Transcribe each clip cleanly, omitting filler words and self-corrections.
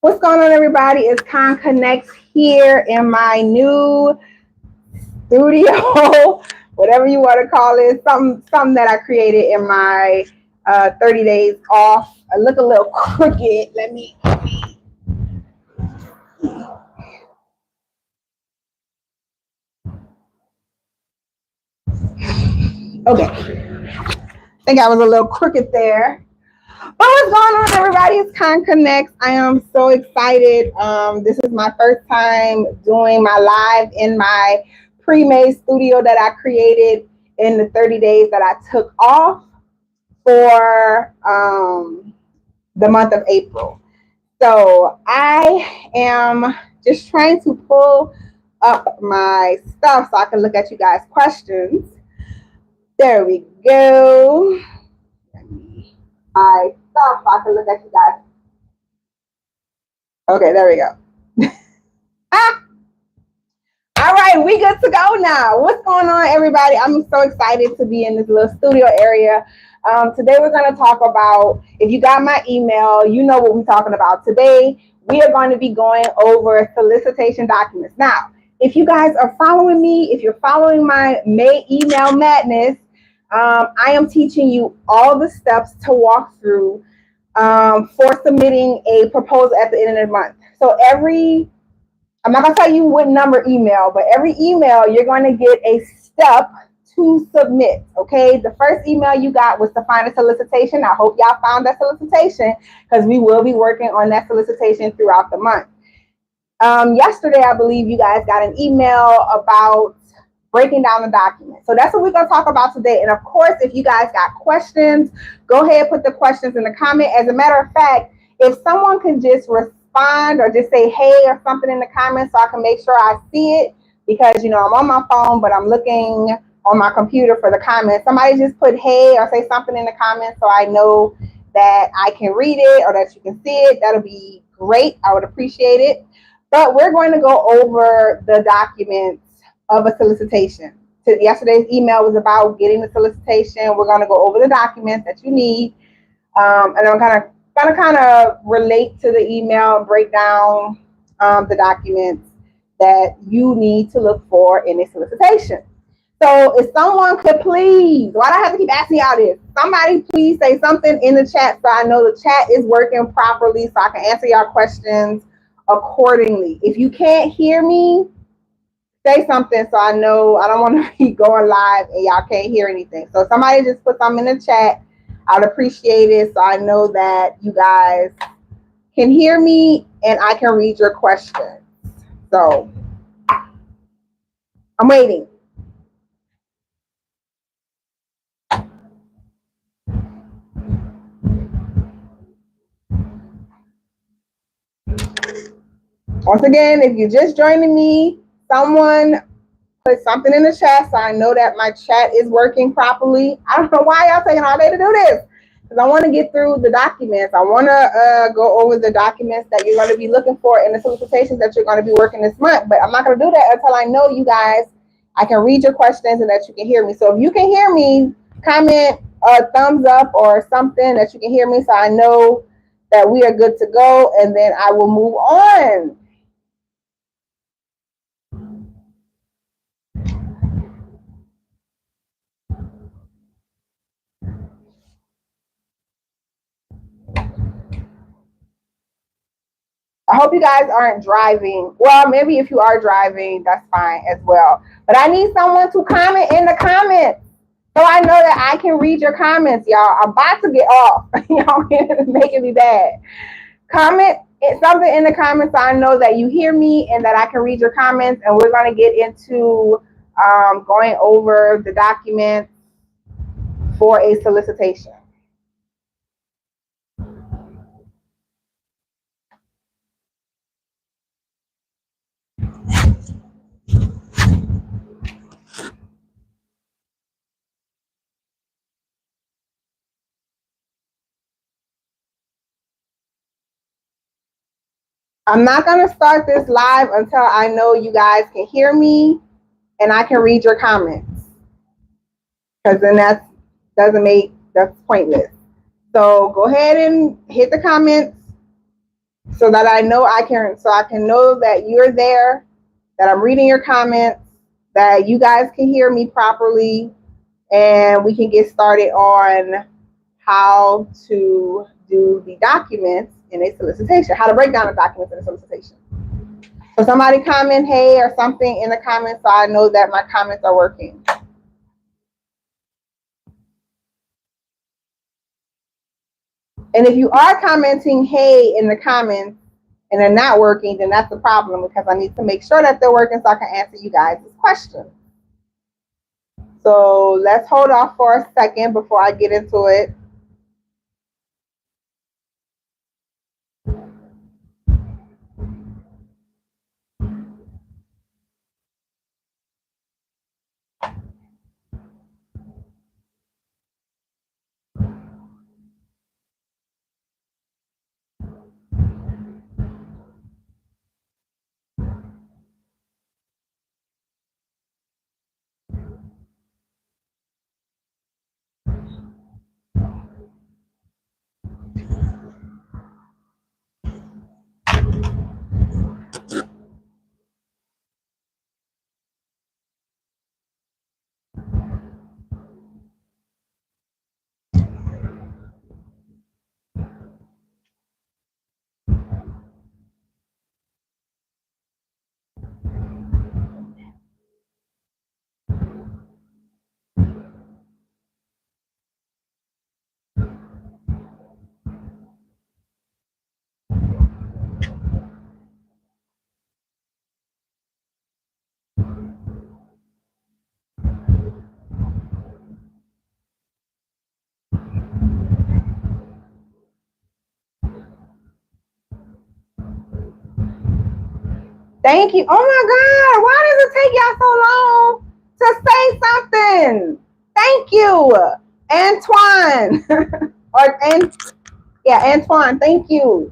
What's going on, everybody? It's Conconnects here in my new studio, whatever you want to call it. Something that I created in my 30 days off. I look a little crooked. Let me. Okay. I think I was a little crooked there. But what's going on, everybody? It's Conconnects. I am so excited. This is my first time doing my live in my pre-made studio that I created in the 30 days that I took off for the month of April. So I am just trying to pull up my stuff so I can look at you guys' questions. There we go. My stuff so I can look at you guys. Okay, there we go. All right, we good to go now. What's going on, everybody? I'm so excited to be in this little studio area. Today we're going to talk about, if you got my email, you know what we're talking about. Today, we are going to be going over solicitation documents. Now, if you guys are following me, if you're following my May email madness, I am teaching you all the steps to walk through for submitting a proposal at the end of the month. So I'm not going to tell you what number email, but every email you're going to get a step to submit, okay? The first email you got was to find a solicitation. I hope y'all found that solicitation because we will be working on that solicitation throughout the month. Yesterday, I believe you guys got an email about breaking down the document. So that's what we're going to talk about today. And of course, if you guys got questions, go ahead and put the questions in the comment. As a matter of fact, if someone can just respond or just say hey or something in the comments so I can make sure I see it, because I'm on my phone, but I'm looking on my computer for the comments. Somebody just put hey or say something in the comments so I know that I can read it or that you can see it. That'll be great. I would appreciate it. But we're going to go over the documents of a solicitation. So yesterday's email was about getting the solicitation. We're going to go over the documents that you need, and I'm kind of relate to the email and break down the documents that you need to look for in a solicitation. So if someone could please, why do I have to keep asking y'all this? Somebody please say something in the chat so I know the chat is working properly so I can answer y'all questions accordingly. If you can't hear me, say something so I know. I don't want to be going live and y'all can't hear anything. So somebody just put something in the chat. I'd appreciate it so I know that you guys can hear me and I can read your questions. So I'm waiting. Once again, if you're just joining me, someone put something in the chat so I know that my chat is working properly. I don't know why y'all taking all day to do this, because I want to get through the documents. I want to go over the documents that you're going to be looking for in the solicitations that you're going to be working this month. But I'm not going to do that until I know you guys, I can read your questions and that you can hear me. So if you can hear me, comment a thumbs up or something that you can hear me so I know that we are good to go, and then I will move on. I hope you guys aren't driving. Well, maybe if you are driving, that's fine as well. But I need someone to comment in the comments so I know that I can read your comments, y'all. I'm about to get off. Y'all making me bad. Comment something in the comments so I know that you hear me and that I can read your comments. And we're going to get into going over the documents for a solicitation. I'm not going to start this live until I know you guys can hear me and I can read your comments, because then that's pointless. So go ahead and hit the comments so that I can know that you're there, that I'm reading your comments, that you guys can hear me properly, and we can get started on how to do the documents in a solicitation, how to break down the documents in a solicitation. So somebody comment hey or something in the comments so I know that my comments are working. And if you are commenting hey in the comments and they're not working, then that's a problem, because I need to make sure that they're working so I can answer you guys' questions. So let's hold off for a second before I get into it. Thank you. Oh my God, why does it take y'all so long to say something? Thank you, Antoine. Antoine, thank you.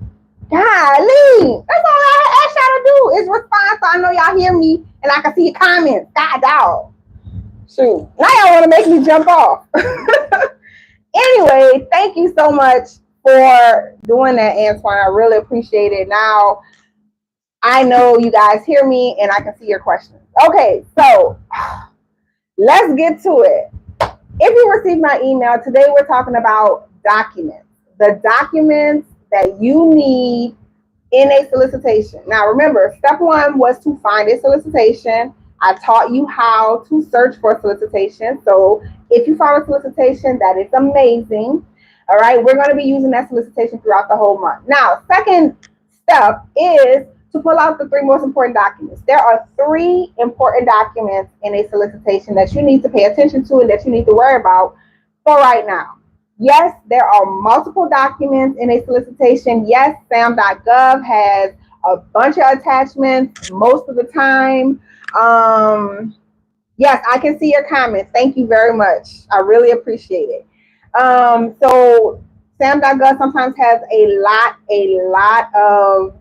Golly, that's all I asked y'all to do is respond so I know y'all hear me and I can see your comments. God dog. Shoot, now y'all want to make me jump off. Anyway, thank you so much for doing that, Antoine. I really appreciate it. Now I know you guys hear me and I can see your questions. Okay, so let's get to it. If you received my email, today we're talking about documents. The documents that you need in a solicitation. Now remember, step one was to find a solicitation. I taught you how to search for a solicitation. So if you found a solicitation, that is amazing. All right, we're going to be using that solicitation throughout the whole month. Now, second step is to pull out the three most important documents. There are three important documents in a solicitation that you need to pay attention to and that you need to worry about for right now. Yes, there are multiple documents in a solicitation. Yes, SAM.gov has a bunch of attachments most of the time. Yes, I can see your comments. Thank you very much. I really appreciate it. So SAM.gov sometimes has a lot of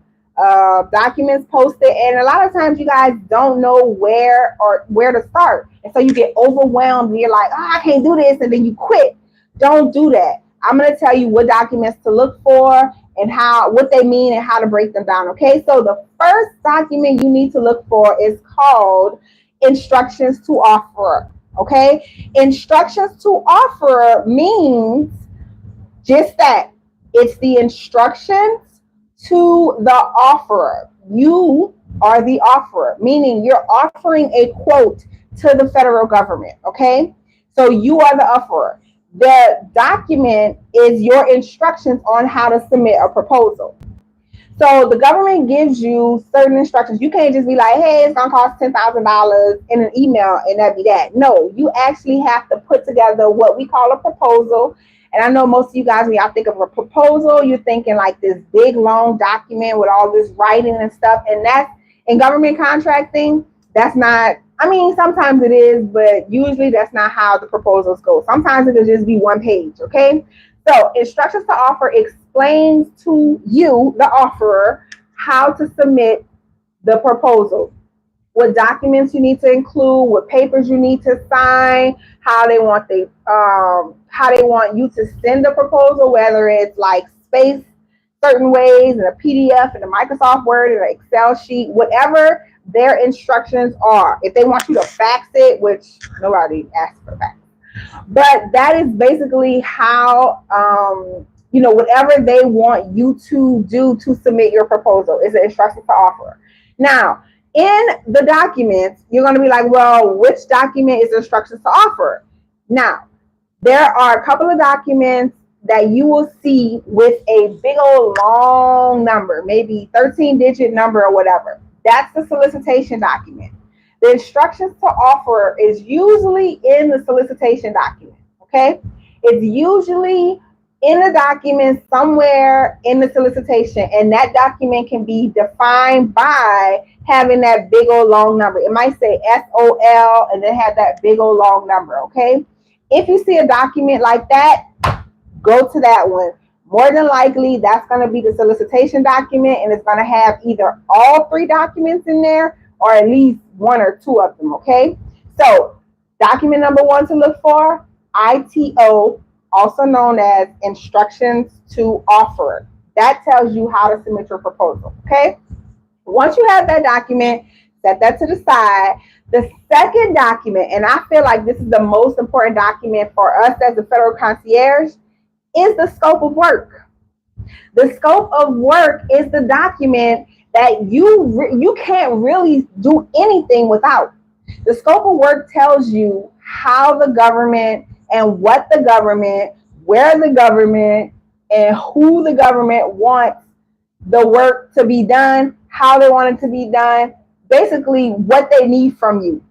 documents posted, and a lot of times you guys don't know where to start, and so you get overwhelmed and you're like, oh, I can't do this, and then you quit. Don't do that. I'm going to tell you what documents to look for and what they mean and how to break them down. Okay, so the first document you need to look for is called instructions to offeror. Okay, instructions to offeror means just that. It's the instructions to the offeror. You are the offeror, meaning you're offering a quote to the federal government. Okay, so you are the offeror. The document is your instructions on how to submit a proposal. So the government gives you certain instructions. You can't just be like, hey, it's gonna cost $10,000 in an email and that'd be that. No, you actually have to put together what we call a proposal. And I know most of you guys, when y'all think of a proposal, you're thinking like this big long document with all this writing and stuff. And that's in government contracting, that's not, I mean, sometimes it is, but usually that's not how the proposals go. Sometimes it'll just be one page, okay? So instructions to offer explains to you, the offeror, how to submit the proposal, what documents you need to include, what papers you need to sign, how they want you to send the proposal, whether it's like certain ways in a PDF, in a Microsoft Word, in an Excel sheet, whatever their instructions are. If they want you to fax it, which nobody asks for fax, but that is basically how, whatever they want you to do to submit your proposal is an instruction to offer. Now, in the documents, you're going to be like, well, which document is instructions to offer? Now, there are a couple of documents that you will see with a big old long number, maybe 13-digit number or whatever. That's the solicitation document. The instructions to offer is usually in the solicitation document, okay? It's usually in the document somewhere in the solicitation, and that document can be defined by having that big old long number. It might say SOL and then have that big old long number, okay? If you see a document like that, go to that one. More than likely, that's going to be the solicitation document, and it's going to have either all 3 documents in there or at least 1 or 2 of them, okay? So, document number 1 to look for, ITO, also known as Instructions to Offer. That tells you how to submit your proposal, okay? Once you have that document, set that to the side. The second document, and I feel like this is the most important document for us as a federal concierge, is the scope of work. The scope of work is the document that you can't really do anything without. The scope of work tells you how the government and what the government, where the government, and who the government wants the work to be done, how they want it to be done, basically what they need from you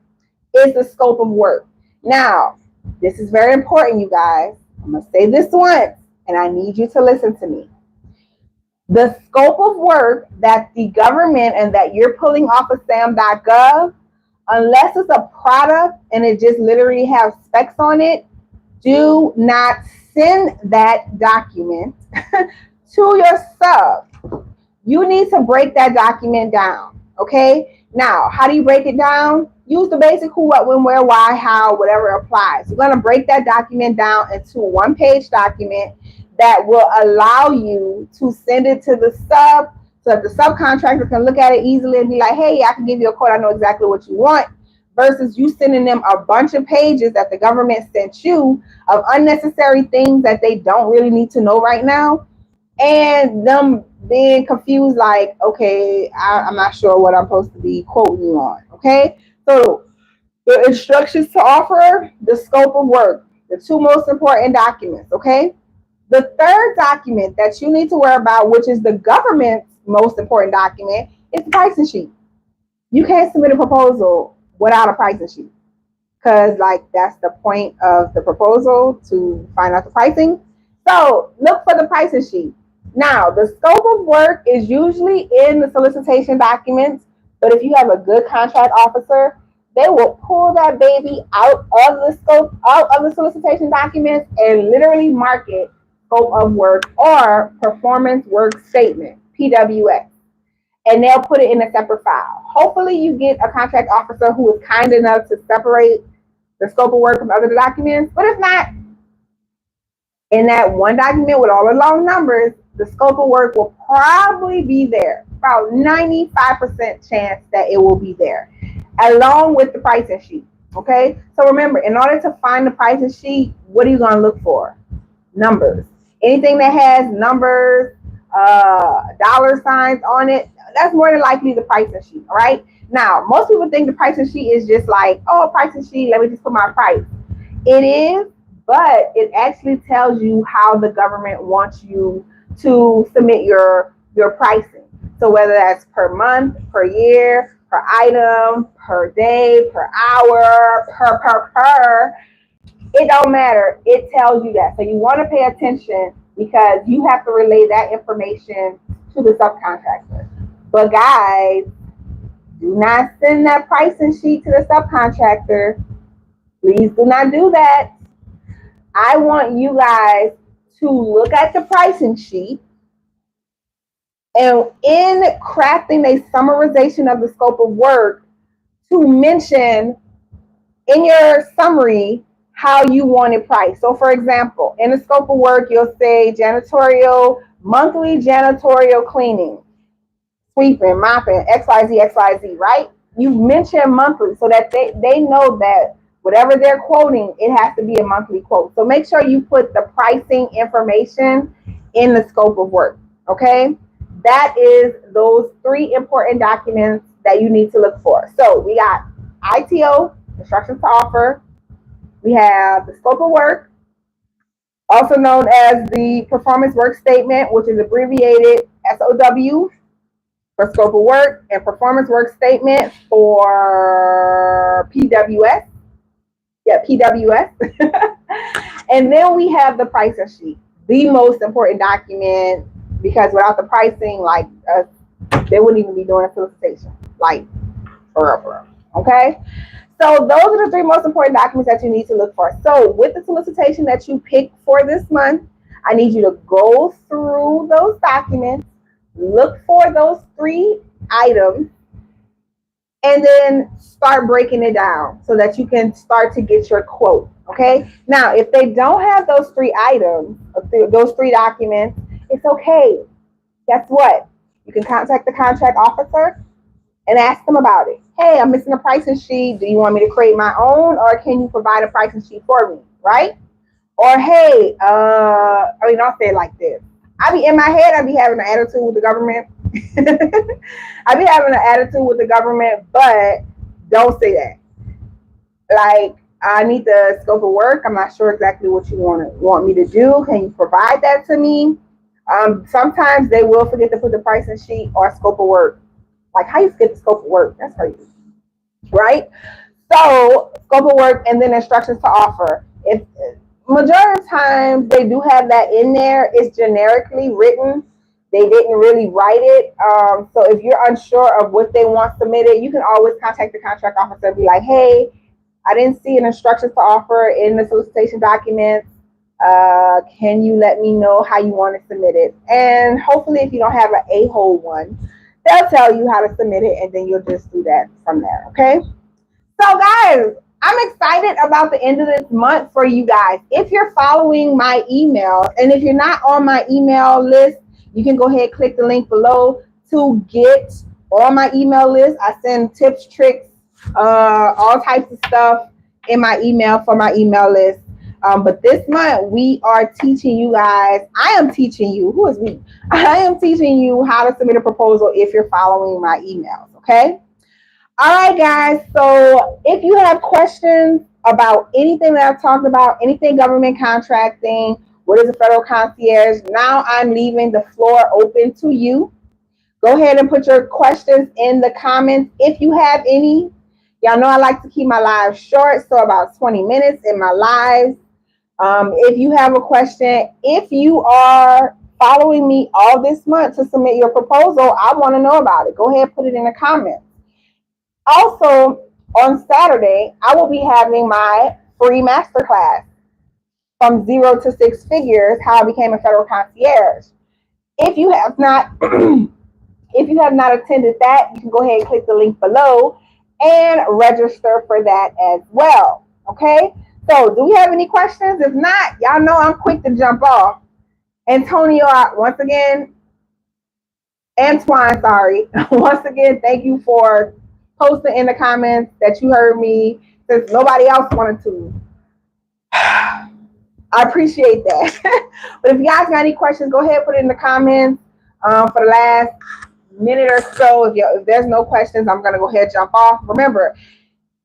is the scope of work. Now, this is very important, you guys. I'm going to say this once, and I need you to listen to me. The scope of work that the government and that you're pulling off of SAM.gov, unless it's a product and it just literally has specs on it, do not send that document to your sub. You need to break that document down, okay? Now, how do you break it down? Use the basic who, what, when, where, why, how, whatever applies. You're going to break that document down into a 1-page document that will allow you to send it to the sub so that the subcontractor can look at it easily and be like, hey, I can give you a quote. I know exactly what you want. Versus you sending them a bunch of pages that the government sent you of unnecessary things that they don't really need to know right now. And them being confused like, okay, I'm not sure what I'm supposed to be quoting you on, okay? So the instructions to offer, the scope of work, the 2 most important documents, okay? The third document that you need to worry about, which is the government's most important document, is the pricing sheet. You can't submit a proposal without a pricing sheet because, like, that's the point of the proposal, to find out the pricing. So look for the pricing sheet. Now, the scope of work is usually in the solicitation documents, but if you have a good contract officer, they will pull that baby out of the scope, out of the solicitation documents and literally mark it scope of work or performance work statement, PWS. And they'll put it in a separate file. Hopefully you get a contract officer who is kind enough to separate the scope of work from other documents. But if not, in that one document with all the long numbers, the scope of work will probably be there. About 95% chance that it will be there, along with the pricing sheet. Okay? So remember, in order to find the pricing sheet, what are you going to look for? Numbers. Anything that has numbers, dollar signs on it, that's more than likely the pricing sheet. All right? Now, most people think the pricing sheet is just like, oh, pricing sheet, let me just put my price. It is, but it actually tells you how the government wants you to submit your pricing. So whether that's per month, per year, per item, per day, per hour, per, it don't matter. It tells you that. So you want to pay attention because you have to relay that information to the subcontractor. But guys, do not send that pricing sheet to the subcontractor. Please do not do that. I want you guys to look at the pricing sheet, and in crafting a summarization of the scope of work, to mention in your summary how you want it priced. So for example, in the scope of work, you'll say janitorial monthly janitorial cleaning, sweeping, mopping, XYZ, right? You mention monthly so that they know that whatever they're quoting, it has to be a monthly quote. So make sure you put the pricing information in the scope of work, okay? That is those three important documents that you need to look for. So we got ITO, instructions to offer. We have the scope of work, also known as the performance work statement, which is abbreviated SOW for scope of work, and performance work statement for PWS. Yeah, PWS. And then we have the pricing sheet, the most important document, because without the pricing, like they wouldn't even be doing a solicitation, like forever. Okay. So those are the three most important documents that you need to look for. So with the solicitation that you pick for this month, I need you to go through those documents, look for those three items, and then start breaking it down so that you can start to get your quote. Okay. Now, if they don't have those three items, those three documents, it's okay. Guess what? You can contact the contract officer and ask them about it. Hey, I'm missing a pricing sheet. Do you want me to create my own, or can you provide a pricing sheet for me? Right? Or hey, I'll say it like this. I be in my head, I be having an attitude with the government. I be having an attitude with the government, but don't say that. Like, I need the scope of work. I'm not sure exactly what you want me to do. Can you provide that to me? Sometimes they will forget to put the pricing sheet or scope of work. Like, how you skip the scope of work? That's crazy, right? So, scope of work and then instructions to offer. If majority of times they do have that in there, it's generically written. They didn't really write it. So if you're unsure of what they want submitted, you can always contact the contract officer and be like, hey, I didn't see an instructions to offer in the solicitation documents. Can you let me know how you want to submit it? And hopefully if you don't have an a-hole one, they'll tell you how to submit it, and then you'll just do that from there, okay? So guys, I'm excited about the end of this month for you guys. If you're following my email, and if you're not on my email list, you can go ahead and click the link below to get on my email list. I send tips, tricks, all types of stuff in my email for my email list. But this month we are teaching you guys, I am teaching you, who is me? I am teaching you how to submit a proposal if you're following my emails, okay? All right, guys. So if you have questions about anything that I've talked about, anything government contracting, what is a federal concierge, now I'm leaving the floor open to you. Go ahead and put your questions in the comments if you have any. Y'all know I like to keep my lives short, so about 20 minutes in my lives. If you have a question, if you are following me all this month to submit your proposal, I want to know about it. Go ahead and put it in the comments. Also, on Saturday, I will be having my free masterclass from 0 to 6 figures, how I became a federal concierge. If you have not attended that, you can go ahead and click the link below and register for that as well. Okay? So, do we have any questions? If not, y'all know I'm quick to jump off. Antonio, once again, Antoine, sorry. Once again, thank you for posting in the comments that you heard me since nobody else wanted to. I appreciate that. But if you guys got any questions, go ahead and put it in the comments. For the last minute or so, if there's no questions, I'm going to go ahead and jump off. Remember,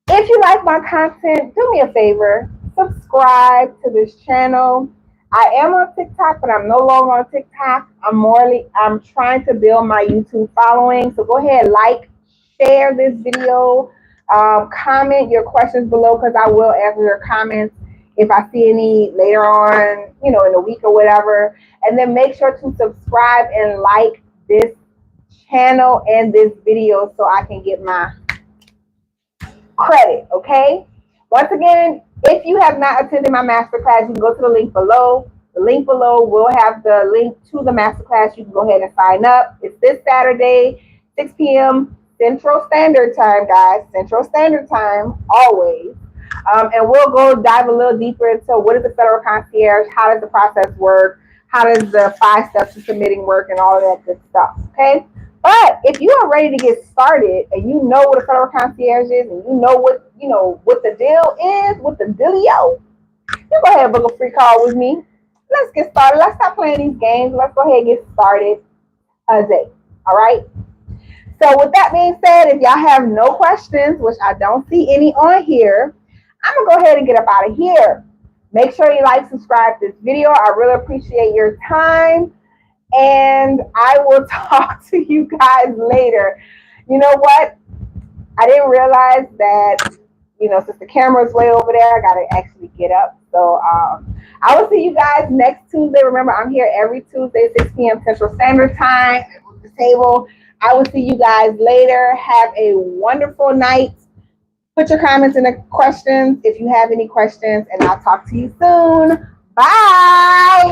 if you like my content, do me a favor, subscribe to this channel. I am on TikTok, but I'm no longer on TikTok. I'm trying to build my YouTube following. So go ahead, like, share this video, comment your questions below, because I will answer your comments if I see any later on, in a week or whatever. And then make sure to subscribe and like this channel and this video so I can get my credit, okay? Once again, if you have not attended my masterclass, you can go to the link below. The link below will have the link to the masterclass. You can go ahead and sign up. It's this Saturday, 6 p.m. Central Standard Time, guys. Central Standard Time, always. And we'll dive a little deeper into what is the federal concierge, how does the process work, how does the 5 steps to submitting work and all of that good stuff, okay? But if you are ready to get started and you know what a federal concierge is and you know what the deal is, what the dealio, you go ahead and book a free call with me. Let's get started. Let's stop playing these games. Let's go ahead and get started today. All right. So with that being said, if y'all have no questions, which I don't see any on here, I'm gonna go ahead and get up out of here. Make sure you like, subscribe to this video. I really appreciate your time. And I will talk to you guys later. You know what? I didn't realize that, since the camera's way over there, I got to actually get up. So I will see you guys next Tuesday. Remember, I'm here every Tuesday, 6 p.m. Central Standard Time at the table. I will see you guys later. Have a wonderful night. Put your comments in the questions if you have any questions, and I'll talk to you soon. Bye.